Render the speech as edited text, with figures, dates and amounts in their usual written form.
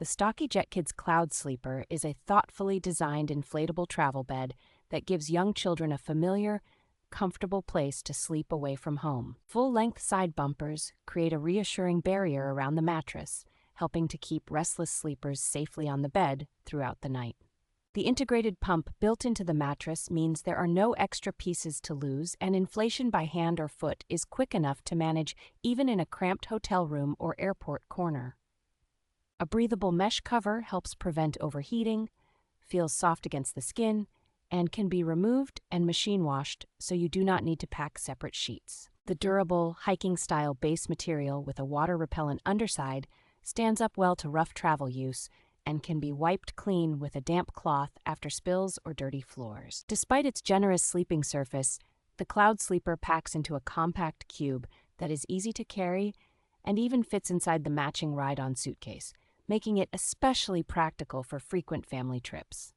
The Stokke JetKids CloudSleeper is a thoughtfully designed inflatable travel bed that gives young children a familiar, comfortable place to sleep away from home. Full-length side bumpers create a reassuring barrier around the mattress, helping to keep restless sleepers safely on the bed throughout the night. The integrated pump built into the mattress means there are no extra pieces to lose, and inflation by hand or foot is quick enough to manage even in a cramped hotel room or airport corner. A breathable mesh cover helps prevent overheating, feels soft against the skin, and can be removed and machine washed so you do not need to pack separate sheets. The durable, hiking-style base material with a water-repellent underside stands up well to rough travel use and can be wiped clean with a damp cloth after spills or dirty floors. Despite its generous sleeping surface, the CloudSleeper packs into a compact cube that is easy to carry and even fits inside the matching ride-on suitcase, making it especially practical for frequent family trips.